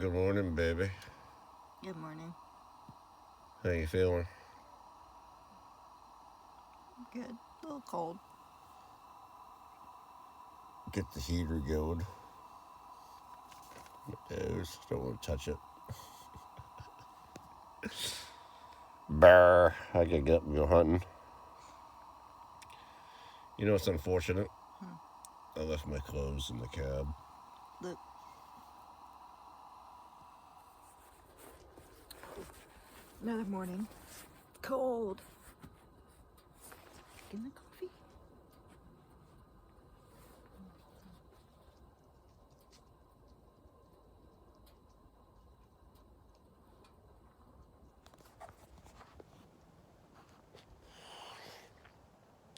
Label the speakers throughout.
Speaker 1: Good morning, baby.
Speaker 2: Good morning.
Speaker 1: How you feeling?
Speaker 2: Good. A little cold.
Speaker 1: Get the heater going. Nose. Don't want to touch it. Brr. I gotta get up and go hunting. You know, it's unfortunate. I left my clothes in the cab.
Speaker 2: Look. Another morning. Cold. Drinking the coffee.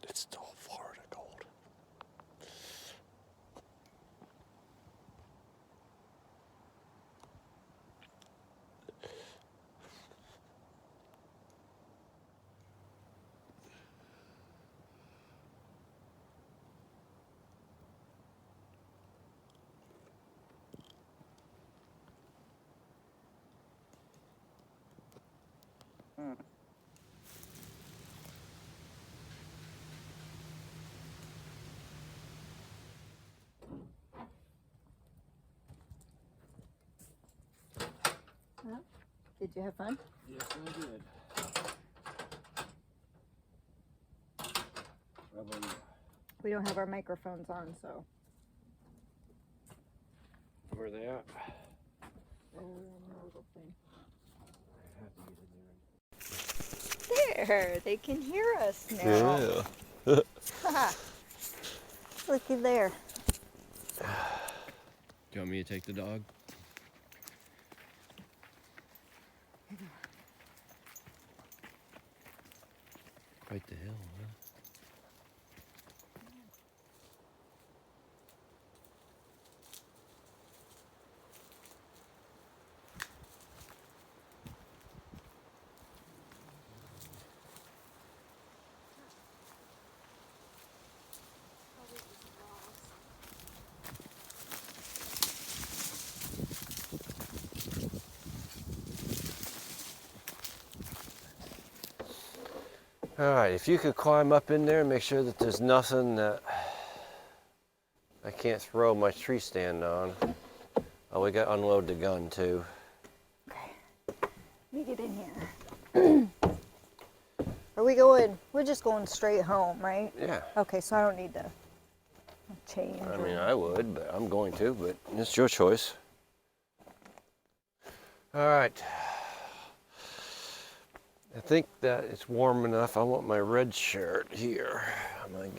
Speaker 1: It's still Florida cold.
Speaker 2: Huh? Did you have fun?
Speaker 1: Yes, I did. How about you?
Speaker 2: We don't have our microphones on, so.
Speaker 1: Where are they at?
Speaker 2: Oh, in the little thing. There, they can hear us now.
Speaker 1: Yeah.
Speaker 2: Looky there.
Speaker 1: Do you want me to take the dog? Quite the hill, huh? All right, if you could climb up in there and make sure that there's nothing that I can't throw my tree stand on. Oh, we got to unload the gun too.
Speaker 2: Okay. Let me get in here. Are we going? We're just going straight home, right?
Speaker 1: Yeah.
Speaker 2: Okay, so I don't need to change.
Speaker 1: I mean, I would, but I'm going to, but it's your choice. All right. I think that it's warm enough. I want my red shirt here. I'm gonna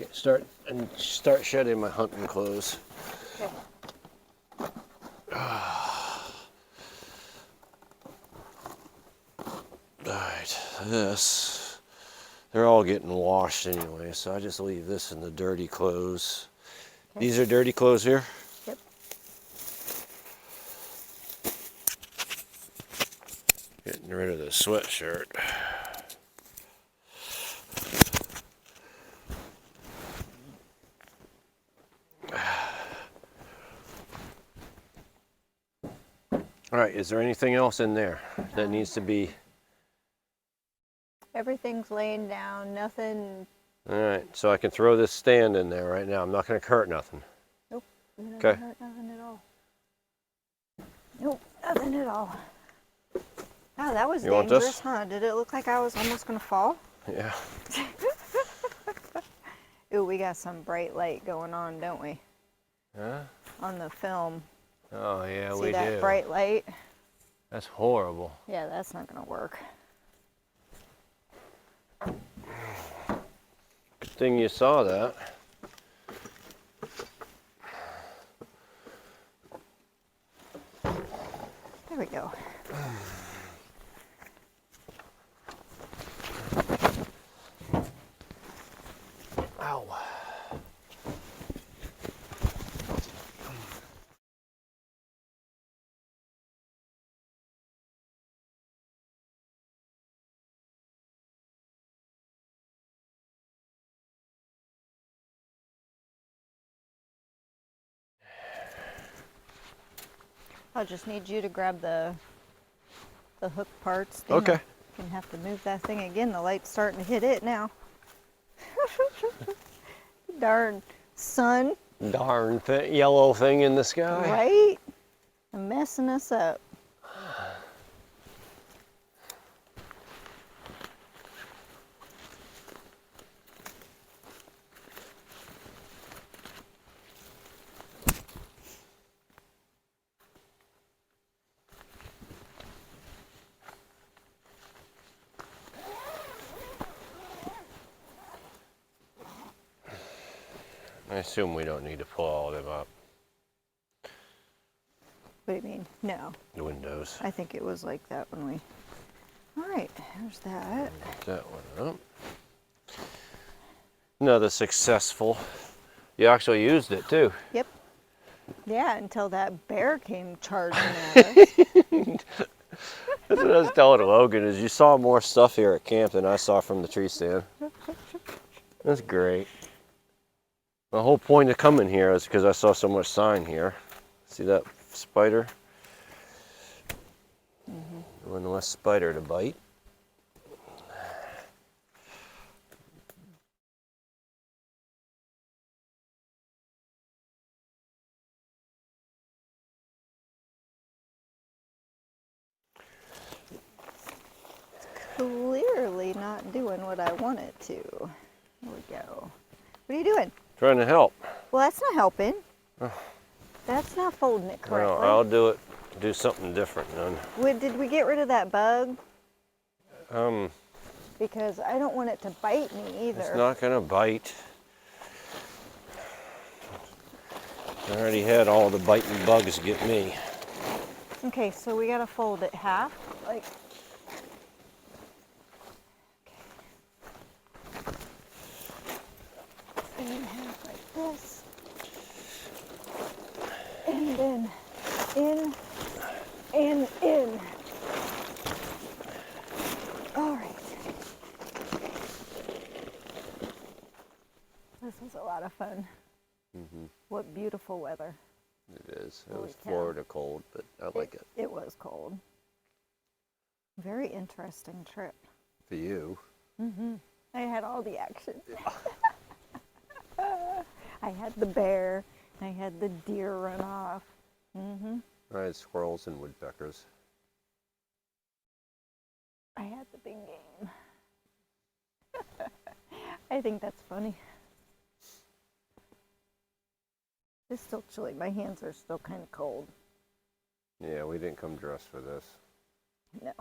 Speaker 1: start shedding my hunting clothes.
Speaker 2: Okay.
Speaker 1: Alright, this, they're all getting washed anyway, so I just leave this in the dirty clothes.
Speaker 2: Okay.
Speaker 1: These are dirty clothes here?
Speaker 2: Yep.
Speaker 1: Getting rid of the sweatshirt. Alright, is there anything else in there that needs to be?
Speaker 2: Everything's laying down, nothing.
Speaker 1: Alright, so I can throw this stand in there right now. I'm not going to hurt nothing.
Speaker 2: Nope. It doesn't
Speaker 1: Okay.
Speaker 2: hurt nothing at all. Nope, nothing at all. Oh, that was dangerous, huh? Did it look like I was almost going to fall?
Speaker 1: Yeah.
Speaker 2: Ooh, we got some bright light going on, don't we?
Speaker 1: Huh?
Speaker 2: On the film.
Speaker 1: Oh, yeah,
Speaker 2: See
Speaker 1: we do.
Speaker 2: that bright light?
Speaker 1: That's horrible.
Speaker 2: Yeah, that's not going to work.
Speaker 1: Good thing you saw that.
Speaker 2: There we go.
Speaker 1: Ow.
Speaker 2: I'll just need you to grab the hook parts. Then
Speaker 1: Okay.
Speaker 2: I'm gonna have to move that thing again. The light's starting to hit it now. Darn sun.
Speaker 1: Darn yellow thing in the sky.
Speaker 2: Right? I'm messing us up.
Speaker 1: I assume we don't need to pull all of them up.
Speaker 2: What do you mean? No.
Speaker 1: The windows.
Speaker 2: I think it was like that when we... All right, there's that.
Speaker 1: Get that one up. Another successful. You actually used it too.
Speaker 2: Yep. Yeah, until that bear came charging at us.
Speaker 1: That's what I was telling Logan, is you saw more stuff here at camp than I saw from the tree stand. That's great. The whole point of coming here is because I saw so much sign here. See that spider? One less spider to bite.
Speaker 2: Clearly not doing what I want it to. Here we go. What are you doing?
Speaker 1: Trying to help.
Speaker 2: Well, that's not helping. That's not folding it correctly.
Speaker 1: Well, I'll do it. Do something different then.
Speaker 2: Did we get rid of that bug?
Speaker 1: Um,
Speaker 2: Because I don't want it to bite me either.
Speaker 1: It's not gonna bite. I already had all the biting bugs get me.
Speaker 2: Okay, so we gotta fold it half, like. Okay. And half like this. And then in and in. All right. This was a lot of fun. What beautiful weather.
Speaker 1: It is. It
Speaker 2: Holy
Speaker 1: was
Speaker 2: cow.
Speaker 1: Florida cold, but I like it.
Speaker 2: It was cold. Very interesting trip.
Speaker 1: For you.
Speaker 2: I had all the action. I had the bear. I had the deer run off.
Speaker 1: I had squirrels and woodpeckers.
Speaker 2: I had the big game. I think that's funny. It's still chilly. My hands are still kind of cold.
Speaker 1: Yeah, we didn't come dressed for this.
Speaker 2: No.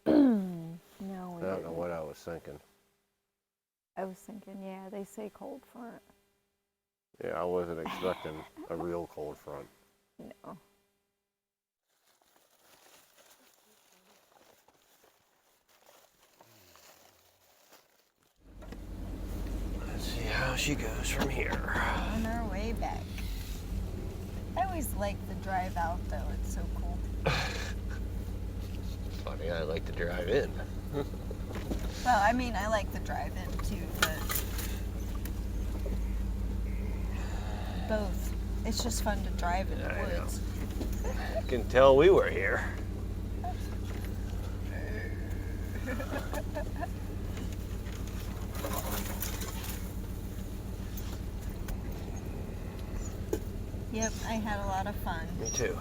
Speaker 2: No, we
Speaker 1: I don't
Speaker 2: didn't.
Speaker 1: know what I was thinking.
Speaker 2: I was thinking, yeah, they say cold front.
Speaker 1: Yeah, I wasn't expecting a real cold front.
Speaker 2: No.
Speaker 1: Let's see how she goes from here.
Speaker 2: On our way back. I always like the drive out though, it's so cool.
Speaker 1: Funny, I like to drive in.
Speaker 2: Well, I mean, I like the drive in too, but both. It's just fun to drive in the
Speaker 1: I know.
Speaker 2: woods.
Speaker 1: You can tell we were here.
Speaker 2: Yep, I had a lot of fun.
Speaker 1: Me too.